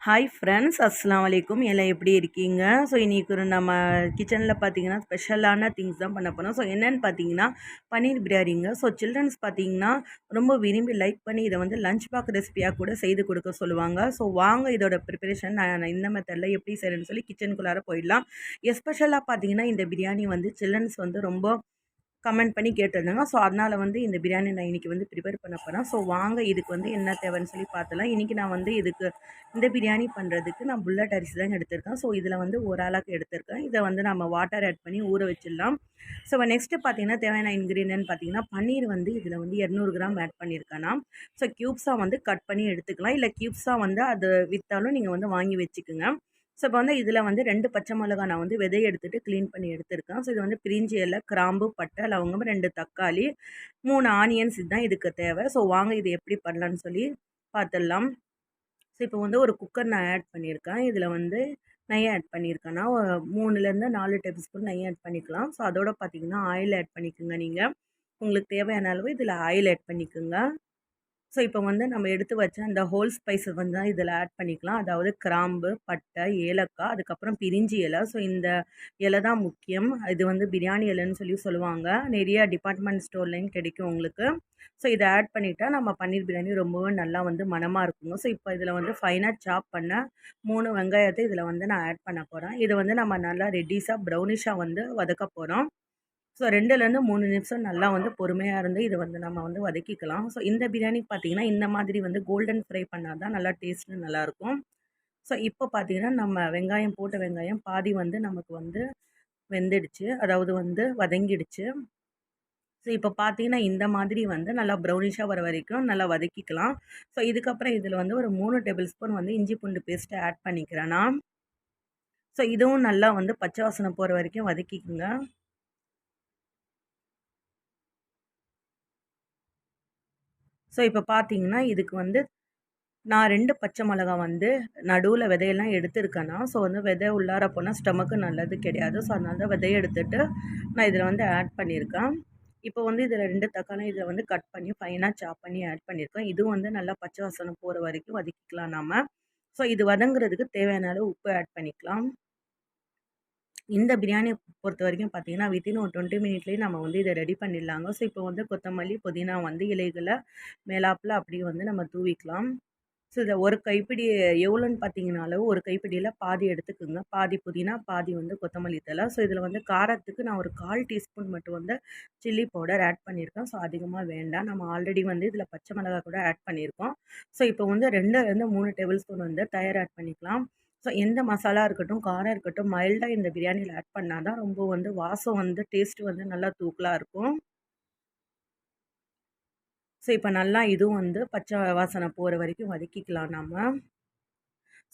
Hi friends, அஸ்ஸலாமு அலைக்கும். எல்லாம் எப்படி இருக்கீங்க? ஸோ இன்றைக்கி நம்ம கிச்சனில் பார்த்தீங்கன்னா ஸ்பெஷலான திங்ஸ் தான் பண்ண போகிறோம். ஸோ என்னென்னு பார்த்தீங்கன்னா பன்னீர் பிரியாணிங்க. ஸோ சில்ட்ரன்ஸ் பார்த்தீங்கன்னா ரொம்ப விரும்பி லைக் பண்ணி இதை வந்து லஞ்ச் பாக்ஸ் ரெசிபியாக கூட செய்து கொடுக்க சொல்லுவாங்க. ஸோ வாங்க இதோட ப்ரிப்பரேஷன் நான் இந்த மெத்தடில் எப்படி செய்கிறேன்னு சொல்லி கிச்சனுக்குள்ளார போயிடலாம். எஸ்பெஷலாக பார்த்தீங்கன்னா இந்த பிரியாணி வந்து சில்ட்ரன்ஸ் வந்து ரொம்ப கமெண்ட் பண்ணி கேட்டிருந்தாங்க. ஸோ அதனால் வந்து இந்த பிரியாணி நான் இன்றைக்கி வந்து ப்ரிப்பேர் பண்ண போகிறேன். ஸோ வாங்க இதுக்கு வந்து என்ன தேவைன்னு சொல்லி பார்த்தலாம். இன்றைக்கி நான் வந்து இதுக்கு இந்த பிரியாணி பண்ணுறதுக்கு நான் புல்லட் அரிசி தான் எடுத்திருக்கேன். ஸோ இதில் வந்து ஒரு ஆளாக்கு எடுத்திருக்கேன். இதை வந்து நம்ம வாட்டர் ஆட் பண்ணி ஊற வச்சிடலாம். ஸோ நெக்ஸ்ட்டு பார்த்தீங்கன்னா தேவையான இன்க்ரீடியன்ட் பார்த்தீங்கன்னா பன்னீர் வந்து இதில் வந்து 200 கிராம் ஆட் பண்ணியிருக்கேன்னா. ஸோ க்யூப்ஸாக வந்து கட் பண்ணி எடுத்துக்கலாம். இல்லை க்யூப்ஸாக வந்து அது விற்றாலும் நீங்கள் வந்து வாங்கி வச்சுக்கோங்க. ஸோ இப்போ வந்து இதில் வந்து 2 பச்சை மிளகா நான் வந்து விதையை எடுத்துகிட்டு க்ளீன் பண்ணி எடுத்திருக்கேன். ஸோ இது வந்து பிரிஞ்சி இலை, கிராம்பு, பட்டை, லவங்கம், 2 தக்காளி, 3 ஆனியன்ஸ் இதுதான் இதுக்கு தேவை. ஸோ வாங்க இது எப்படி பண்ணலான்னு சொல்லி பார்த்துடலாம். ஸோ இப்போ வந்து ஒரு குக்கர் நான் ஆட் பண்ணியிருக்கேன். இதில் வந்து நெய் ஆட் பண்ணியிருக்கேன்னா 3லேருந்து 4 டேபிள் ஸ்பூன் நெய் ஆட் பண்ணிக்கலாம். ஸோ அதோட பார்த்தீங்கன்னா ஆயில் ஆட் பண்ணிக்கோங்க. நீங்கள் உங்களுக்கு தேவையான அளவு இதில் ஆயில் ஆட் பண்ணிக்கோங்க. ஸோ இப்போ வந்து நம்ம எடுத்து வச்ச அந்த ஹோல் ஸ்பைஸை வந்து இதில் ஆட் பண்ணிக்கலாம். அதாவது கிராம்பு, பட்டை, ஏலக்காய், அதுக்கப்புறம் பிரிஞ்சி இலை. ஸோ இந்த இலை தான் முக்கியம். இது வந்து பிரியாணி இலைன்னு சொல்லி சொல்லுவாங்க. நிறைய டிபார்ட்மெண்ட் ஸ்டோர்லேயும் கிடைக்கும் உங்களுக்கு. ஸோ இதை ஆட் பண்ணிட்டா நம்ம பன்னீர் பிரியாணி ரொம்பவே நல்லா வந்து மணமாக இருக்குங்க. ஸோ இப்போ இதில் வந்து ஃபைனாக சாப் பண்ண 3 வெங்காயத்தை இதில் வந்து நான் ஆட் பண்ண போகிறேன். இதை வந்து நம்ம நல்லா ரெட்டிஷாக ப்ரௌனிஷாக வந்து வதக்க போகிறோம். ஸோ 2லேருந்து 3 நிமிஷம் நல்லா வந்து பொறுமையாக இருந்து இதை வந்து நம்ம வந்து வதக்கிக்கலாம். ஸோ இந்த பிரியாணி பார்த்தீங்கன்னா இந்த மாதிரி வந்து கோல்டன் ஃப்ரை பண்ணால் தான் நல்லா டேஸ்ட்டு நல்லாயிருக்கும். ஸோ இப்போ பார்த்தீங்கன்னா நம்ம வெங்காயம் போட்ட வெங்காயம் பாதி வந்து நமக்கு வந்து வெந்துடுச்சு, அதாவது வந்து வதங்கிடுச்சு. ஸோ இப்போ பார்த்தீங்கன்னா இந்த மாதிரி வந்து நல்லா ப்ரௌனிஷாக வர வரைக்கும் நல்லா வதக்கிக்கலாம். ஸோ இதுக்கப்புறம் இதில் வந்து ஒரு 3 டேபிள் ஸ்பூன் வந்து இஞ்சி பூண்டு பேஸ்ட்டை ஆட் பண்ணிக்கிறேன் நான். ஸோ இதுவும் நல்லா வந்து பச்சை வாசனை போகிற வரைக்கும் வதக்கிக்குங்க. ஸோ இப்போ பார்த்தீங்கன்னா இதுக்கு வந்து நான் 2 பச்சை மிளகா வந்து நடுவில் விதையெல்லாம் எடுத்துருக்கேன்னா. ஸோ வந்து விதை உள்ளார போனால் ஸ்டமக்கு நல்லது கிடையாது. ஸோ அதனால தான் விதைய எடுத்துட்டு நான் இதில் வந்து ஆட் பண்ணியிருக்கேன். இப்போ வந்து இதில் 2 தக்காளி இதில் வந்து கட் பண்ணி ஃபைனாக சாப் பண்ணி ஆட் பண்ணியிருக்கேன். இதுவும் வந்து நல்லா பச்சை வாசனை போகிற வரைக்கும் வதக்கிக்கலாம் நாம. ஸோ இது வதங்குறதுக்கு தேவையான அளவு உப்பு ஆட் பண்ணிக்கலாம். இந்த பிரியாணியை பொறுத்த வரைக்கும் பார்த்தீங்கன்னா வித்தின் ஒரு 20 மினிட்லேயே நம்ம வந்து இதை ரெடி பண்ணிடலாங்க. ஸோ இப்போ வந்து கொத்தமல்லி, புதினா வந்து இலைகளை மேலாப்பில் அப்படியே வந்து நம்ம தூவிக்கலாம். ஸோ இதை ஒரு கைப்பிடி எவ்வளோன்னு பார்த்தீங்கனாலும் ஒரு கைப்பிடியில் பாதி எடுத்துக்கோங்க. பாதி புதினா, பாதி வந்து கொத்தமல்லி தழை. ஸோ இதில் வந்து காரத்துக்கு நான் ஒரு 1/4 டீஸ்பூன் மட்டும் வந்து சில்லி பவுடர் ஆட் பண்ணியிருக்கேன். ஸோ அதிகமாக வேண்டாம். நம்ம ஆல்ரெடி வந்து இதில் பச்சை மிளகாய் கூட ஆட் பண்ணியிருக்கோம். ஸோ இப்போ வந்து 2லேருந்து 3 டேபிள் ஸ்பூன் வந்து தயிர் ஆட் பண்ணிக்கலாம். ஸோ எந்த மசாலா இருக்கட்டும், காரம் இருக்கட்டும், மைல்டாக இந்த பிரியாணியில் ஆட் பண்ணால் தான் ரொம்ப வந்து வாசம் வந்து டேஸ்ட்டு வந்து நல்லா தூக்கலாக இருக்கும். ஸோ இப்போ நல்லா இதுவும் வந்து பச்சை வாசனை போகிற வரைக்கும் வதக்கிக்கலாம் நம்ம.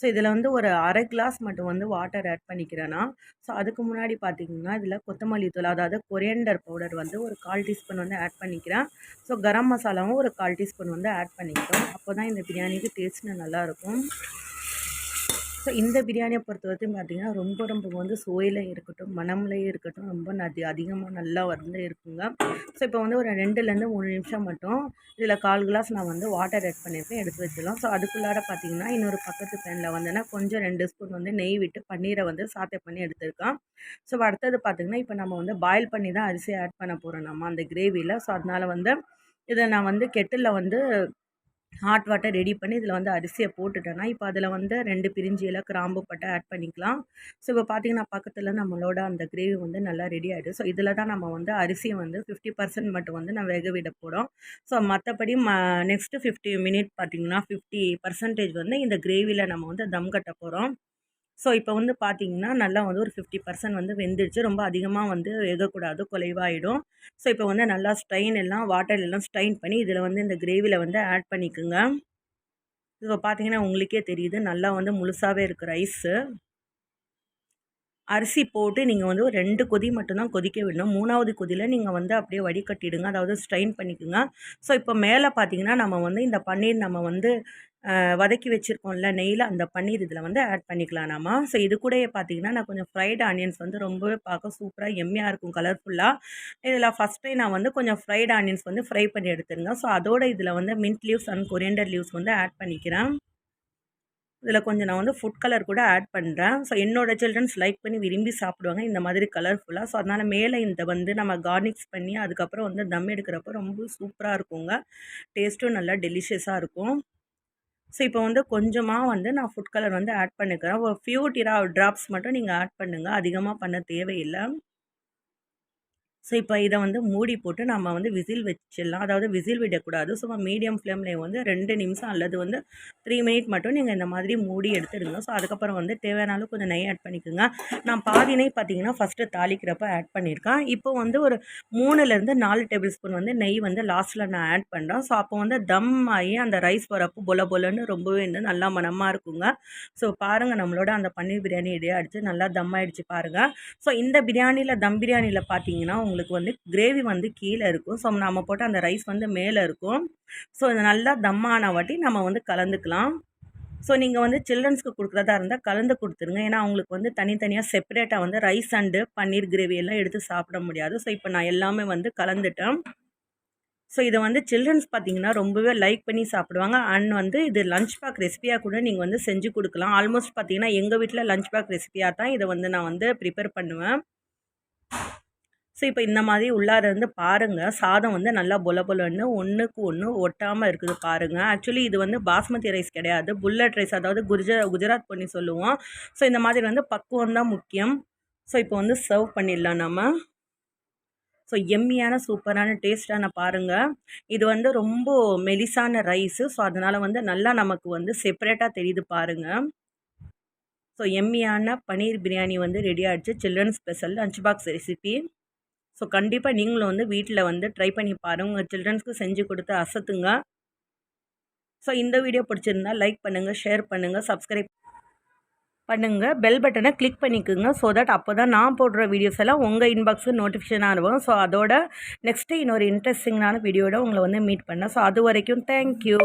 ஸோ இதில் வந்து ஒரு 1/2 கிளாஸ் மட்டும் வந்து வாட்டர் ஆட் பண்ணிக்கிறேன்னா. ஸோ அதுக்கு முன்னாடி பார்த்தீங்கன்னா இதில் கொத்தமல்லி தூள், அதாவது கொரியண்டர் பவுடர் வந்து ஒரு 1/4 டீஸ்பூன் வந்து ஆட் பண்ணிக்கிறேன். ஸோ கரம் மசாலாவும் ஒரு 1/4 டீஸ்பூன் வந்து ஆட் பண்ணிக்கிறோம். அப்போ தான் இந்த பிரியாணிக்கு டேஸ்ட்டு நல்லாயிருக்கும். ஸோ இந்த பிரியாணியை பொறுத்த வரைக்கும் பார்த்தீங்கன்னா ரொம்ப வந்து சுவையில் இருக்கட்டும், மணம்லேயே இருக்கட்டும், ரொம்ப அதிகமாக நல்லா வந்து இருக்குங்க. ஸோ இப்போ வந்து ஒரு 2லேருந்து 3 நிமிஷம் மட்டும் இதில் 1/4 கிளாஸ் நான் வந்து வாட்டர் ஆட் பண்ணியிருக்கேன், எடுத்து வச்சிடலாம். ஸோ அதுக்குள்ளார பார்த்தீங்கன்னா இன்னொரு பக்கத்து பேனில் வந்துன்னா கொஞ்சம் 2 ஸ்பூன் வந்து நெய் விட்டு பன்னீரை வந்து சாத்தே பண்ணி எடுத்துருக்கேன். ஸோ அடுத்தது பார்த்தீங்கன்னா இப்போ நம்ம வந்து பாயில் பண்ணி தான் அரிசி ஆட் பண்ண போகிறோம் நம்ம அந்த கிரேவியில். ஸோ அதனால் வந்து இதை நான் வந்து கெட்டிலில் வந்து ஹாட் வாட்டர் ரெடி பண்ணி இதில் வந்து அரிசியை போட்டுட்டேன்னா, இப்போ அதில் வந்து 2 பிரிஞ்சி இலை, கிராம்பு, பட்டை ஆட் பண்ணிக்கலாம். ஸோ இப்போ பார்த்தீங்கன்னா பக்கத்தில் நம்மளோட அந்த கிரேவி வந்து நல்லா ரெடி ஆகிடும். ஸோ இதில் தான் நம்ம வந்து அரிசியை வந்து 50% மட்டும் வந்து நான் வேக விட போகிறோம். ஸோ மற்றபடி நெக்ஸ்ட்டு 50 மினிட் பார்த்தீங்கன்னா 50% வந்து இந்த கிரேவியில் நம்ம வந்து தம் கட்ட போகிறோம். ஸோ இப்போ வந்து பார்த்தீங்கன்னா நல்லா வந்து ஒரு 50% வந்து வெந்துடுச்சு. ரொம்ப அதிகமாக வந்து வேகக்கூடாது, குலைவாயிடும். ஸோ இப்போ வந்து நல்லா வாட்டர் எல்லாம் ஸ்ட்ரெயின் பண்ணி இதில் வந்து இந்த கிரேவியில் வந்து ஆட் பண்ணிக்கோங்க. இப்போ பார்த்தீங்கன்னா உங்களுக்கே தெரியுது நல்லா வந்து முழுசாகவே இருக்குது ரைஸு. அரிசி போட்டு நீங்கள் வந்து ஒரு 2 கொதி மட்டும்தான் கொதிக்க விடணும். 3வது கொதியில் நீங்கள் வந்து அப்படியே வடிகட்டிடுங்க, அதாவது ஸ்ட்ரெயின் பண்ணிக்கோங்க. ஸோ இப்போ மேலே பார்த்தீங்கன்னா நம்ம வந்து இந்த பன்னீர் நம்ம வந்து வதக்கி வச்சுருக்கோம்ல நெய்யில், அந்த பன்னீர் இதில் வந்து ஆட் பண்ணிக்கலாம் நம்ம. ஸோ இது கூடயே பார்த்தீங்கன்னா நான் கொஞ்சம் ஃப்ரைட் ஆனியன்ஸ் வந்து ரொம்பவே பார்க்க சூப்பராக எம்மியாக இருக்கும், கலர்ஃபுல்லாக. இதில் ஃபஸ்ட்டே நான் வந்து கொஞ்சம் ஃப்ரைட் ஆனியன்ஸ் வந்து ஃப்ரை பண்ணி எடுத்துருங்க. ஸோ அதோட இதில் வந்து mint leaves and coriander leaves வந்து ஆட் பண்ணிக்கிறேன். இதில் கொஞ்சம் நான் வந்து ஃபுட் கலர் கூட ஆட் பண்ணுறேன். ஸோ என்னோடய சில்ட்ரன்ஸ் லைக் பண்ணி விரும்பி சாப்பிடுவாங்க இந்த மாதிரி கலர்ஃபுல்லாக. ஸோ அதனால் மேலே இந்த வந்து நம்ம கார்னிஷ் பண்ணி அதுக்கப்புறம் வந்து தம் எடுக்கிறப்போ ரொம்ப சூப்பராக இருக்குங்க. டேஸ்ட்டும் நல்லா டெலிஷியஸாக இருக்கும். ஸோ இப்போ வந்து கொஞ்சமாக வந்து நான் ஃபுட் கலர் வந்து ஆட் பண்ணிக்கிறேன். ஒரு ஃபியூ ட்ராப்ஸ் மட்டும் நீங்கள் ஆட் பண்ணுங்கள், அதிகமாக பண்ண தேவையில்லை. ஸோ இப்போ இதை வந்து மூடி போட்டு நம்ம வந்து விசில் வச்சிடலாம். அதாவது விசில் விடக்கூடாது. சும்மா மீடியம் ஃப்ளேம்லேயே வந்து 2 நிமிஷம் அல்லது வந்து 3 மினிட் மட்டும் நீங்கள் இந்த மாதிரி மூடி எடுத்துடுங்க. ஸோ அதுக்கப்புறம் வந்து தேவையான அளவு கொஞ்சம் நெய் ஆட் பண்ணிக்கோங்க. நான் பாதி நெய் பார்த்தீங்கன்னா ஃபஸ்ட்டு தாளிக்கிறப்ப ஆட் பண்ணியிருக்கேன். இப்போ வந்து ஒரு 3லேருந்து 4 டேபிள் ஸ்பூன் வந்து நெய் வந்து லாஸ்ட்டில் நான் ஆட் பண்ணுறேன். ஸோ அப்போ வந்து தம் ஆகி அந்த ரைஸ் வரப்போ பொல பொலன்னு ரொம்பவே வந்து நல்லா மணமாக இருக்குங்க. ஸோ பாருங்கள், நம்மளோட அந்த பன்னீர் பிரியாணி ரெடி ஆகிடுச்சு, நல்லா தம் ஆகிடுச்சு பாருங்கள். ஸோ இந்த பிரியாணியில் தம் பிரியாணியில் பார்த்தீங்கன்னா உங்களுக்கு வந்து கிரேவி வந்து கீழே இருக்கும். ஸோ நம்ம போட்ட அந்த ரைஸ் வந்து மேலே இருக்கும். ஸோ இது நல்லா தம்மான வாட்டி நம்ம வந்து கலந்துக்கலாம். ஸோ நீங்கள் வந்து சில்ட்ரன்ஸ்க்கு கொடுக்குறதா இருந்தால் கலந்து கொடுத்துருங்க. ஏன்னா அவங்களுக்கு வந்து தனித்தனியாக செப்பரேட்டாக வந்து ரைஸ் அண்டு பன்னீர் கிரேவி எல்லாம் எடுத்து சாப்பிட முடியாது. ஸோ இப்போ நான் எல்லாமே வந்து கலந்துட்டேன். ஸோ இதை வந்து சில்ட்ரன்ஸ் பார்த்தீங்கன்னா ரொம்பவே லைக் பண்ணி சாப்பிடுவாங்க. அண்ட் வந்து இது லஞ்ச் பேக் ரெசிபியாக கூட நீங்கள் வந்து செஞ்சு கொடுக்கலாம். ஆல்மோஸ்ட் பார்த்தீங்கன்னா எங்கள் வீட்டில் லஞ்ச் பேக் ரெசிபியாக தான் இதை வந்து நான் வந்து ப்ரிப்பேர் பண்ணுவேன். ஸோ இப்போ இந்த மாதிரி உள்ளார இருந்து பாருங்கள், சாதம் வந்து நல்லா பொல பொலன்னு ஒன்றுக்கு ஒன்று ஒட்டாமல் இருக்குது பாருங்கள். ஆக்சுவலி இது வந்து பாஸ்மதி ரைஸ் கிடையாது, புல்லட் ரைஸ், அதாவது குஜராத் பொன்னி சொல்லுவோம். ஸோ இந்த மாதிரி வந்து பக்குவம் தான் முக்கியம். ஸோ இப்போ வந்து சர்வ் பண்ணிடலாம் நம்ம. ஸோ எம்மியான சூப்பரான டேஸ்ட்டான பாருங்கள். இது வந்து ரொம்ப மெலிசான ரைஸு. ஸோ அதனால் வந்து நல்லா நமக்கு வந்து செப்பரேட்டாக தெரியுது பாருங்கள். ஸோ எம்மியான பன்னீர் பிரியாணி வந்து ரெடி ஆகிடுச்சு. Children special lunch box recipe. So கண்டிப்பாக நீங்களும் வந்து வீட்டில் வந்து ட்ரை பண்ணி பாருங்கள். உங்கள் சில்ட்ரன்ஸ்க்கு செஞ்சு கொடுத்து அசத்துங்க. ஸோ இந்த வீடியோ பிடிச்சிருந்தா லைக் பண்ணுங்கள், ஷேர் பண்ணுங்கள், சப்ஸ்கிரைப் பண்ணுங்கள், பெல் பட்டனை கிளிக் பண்ணிக்கோங்க. ஸோ தட் அப்போ தான் நான் போடுற வீடியோஸ் எல்லாம் உங்கள் இன்பாக்ஸுக்கு நோட்டிஃபிகேஷனாக இருக்கும். ஸோ அதோட நெக்ஸ்ட்டு இன்னொரு இன்ட்ரெஸ்டிங்கான வீடியோட உங்களை வந்து மீட் பண்ணேன். ஸோ அது வரைக்கும் தேங்க்யூ.